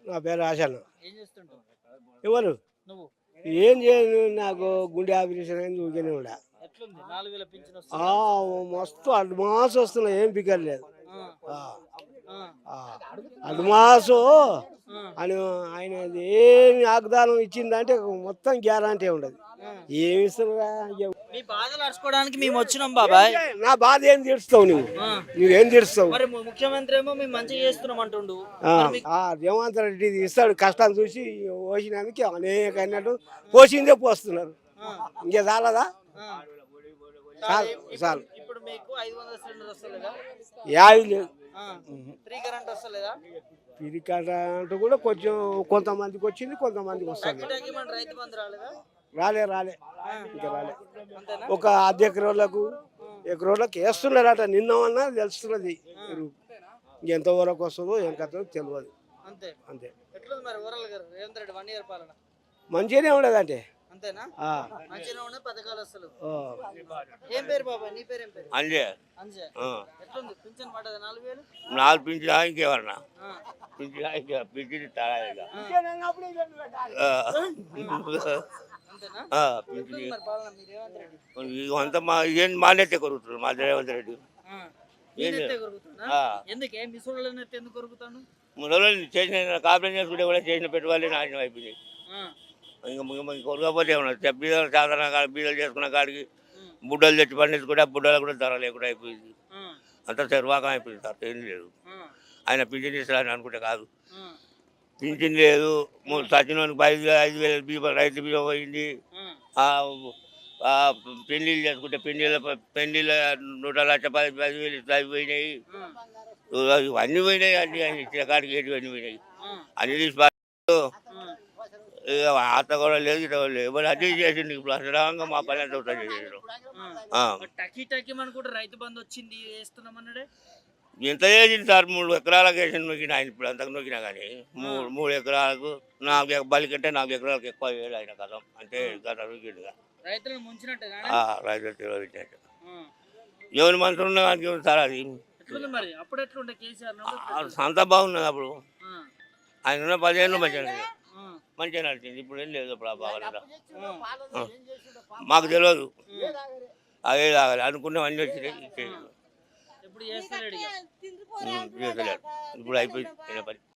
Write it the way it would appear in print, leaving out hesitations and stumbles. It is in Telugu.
నా పేరు ఆశాను. ఏం చేస్తుంటావు ఎవరు? నువ్వు? ఏం చేయను, నాకు గుండె ఆపరేషన్ అయింది, ఊరికేనే ఉండా. ఎట్లుంది 4000 పింఛన్ ఆ, వస్తుందా? మస్తు అడ్వాన్స్ వస్తున్నాయి, ఏం పికర్ లేదు. ఆ, ఆ, ఆ, ఆ, అడ్వాన్సు ఆ, అని ఆయన ఏమి వాగ్దానం ఇచ్చిందంటే మొత్తం గ్యారంటీ ఉండదు. ఆ. ఏమి ఇస్తున్నారా? మీ బాధలు అరుచుకోవడానికి మేము వచ్చినాం బాబాయ్. నా బాధ ఏం తీరుస్తావు నువ్వు? ఆ. నువ్వేం తీరుస్తావు? మరి ముఖ్యమంత్రి ఏమో మేము మంచిగా చేస్తున్నాం అంటుండు. మరి మీకు- రేవంత్ రెడ్డి ఇస్తాడు, కష్టం చూసి పోసినందుకు అనేక అన్నట్టు పోసిందే పోస్తున్నారు. ఆ, ఇంకే చాలదా? ఆ. చాలు చాలు. ఇప్పుడు మీకు 500 సిలిండర్ వస్తలేదా? యాభై లేదు. ఫ్రీ కరెంట్ వస్తలేదా? పిరికాట అంటూ కూడా కొంచెం కొంతమందికి వచ్చింది, కొంతమందికి వస్తుంది. గిటాకీ మన రైతు బంధు రాలేదా? రాలే ఇంకా రాలే. అంతేనా? ఒక అర్ధ ఎకరోళ్ళకు ఎకరోళ్ళకి వేస్తున్నారట, నిన్నమన్నా తెలుస్తున్నది. ఎంతవరకు వస్తుందో ఏం కథో తెలియదు. అంతే అంతే. ఎట్లుంది మరి ఓవరాల్ గారు రేవంత్ రెడ్డి 1 ఇయర్ పాలన? మంచిగానే ఉండదంటే. అంతేనా? ఆ. మంచిగా ఉన్న పథకాలు వస్తలు. ఆ. ఏం పేరు బాబా? నీ పేరు ఏం పేరు? అంజే అంజే. ఎట్లుంది పింఛన్ పడ్డదా 4000? 4 పింఛన్ ఇంకేమన్నా ఆ, పింఛన్ పింఛన్ తాళాలి అంతేనా? పింఛన్ ఎట్లుంది మరి పాలన మీ రేవంత్ రెడ్డి? అంతా మా ఏం మానేతే కొరుకుతున్నారు మా రేవంత్ రెడ్డి. ఆ, నీ నెత్తే కొరుకుతున్నా? ఎందుకే మీ సోళ్ళ నెత్తి ఎందుకు కొరుకుతాను? ముందు చేసిన కాపురం చేసుకుంటే కూడా చేసిన పెట్టుబడి నాశనం అయిపోయింది. ఆ, ఇంకా కొరకపోతే ఏమన్నా బీదలు సాధారణ కాడ బీదలు చేసుకున్న కాడికి బుడ్డలు తెచ్చి పండించుకుంటే ఆ బుడ్డలు కూడా ధర లేకుండా అయిపోయింది. ఆ, అంతా చర్వాకం అయిపోయింది సార్, ఏం లేదు. ఆ, ఆయన పింఛన్ ఇస్తారని అనుకుంటే కాదు, ఆ, పింఛన్ లేదు. సచివానికి 5,000 బీమా రైతు బీమా పోయింది. ఆ, పెళ్ళిళ్ళు చేసుకుంటే పెళ్ళిళ్ళ 1,10,000 అవి పోయినాయి. ఇవన్నీ పోయినాయి, అన్ని ఆయన ఇచ్చిన కాడికి ఏంటివన్నీ పోయినాయి. అన్ని తీసి ఆత కూడా లేదు, ఇట కూడా లేదు. మరి అదే చేసింది ఇప్పుడు అసలు మా పని అంతా చేసాడు. టకీ టకీ మన కూడా రైతు బంధు వచ్చింది వేస్తున్నామన్నాడే. ఎంత చేసింది సార్? 3 ఎకరాలకు వేసింది నొక్కిన ఆయన, ఇప్పుడు అంతకు నొక్కినా కానీ 3 ఎకరాలకు 4 బలి కంటే 4 ఎకరాలకు ఎక్కువ వేయాలి ఆయన కథం. అంటే గత నొక్కిండుగా రైతులను ముంచినట్టే. రైతులు తెలియదు ఎవరి మనసులో ఉన్న దానికి ఏమి సార్ అది. ఎట్లుంది మరి? అప్పుడు ఎట్లుండే కేసీఆర్? అంతా బాగున్నది అప్పుడు. ఆయన ఉన్న 10 ఏళ్ళు మంచిగా నడిచింది. ఇప్పుడు ఏం లేదు. అప్పుడు ఆ బాగా మాకు తెలియదు, అదే తాగాలి అనుకున్నవన్నీ వచ్చినాయి. ఇప్పుడు చేస్తలేడు ఇక. ఇప్పుడు అయిపోయింది పని.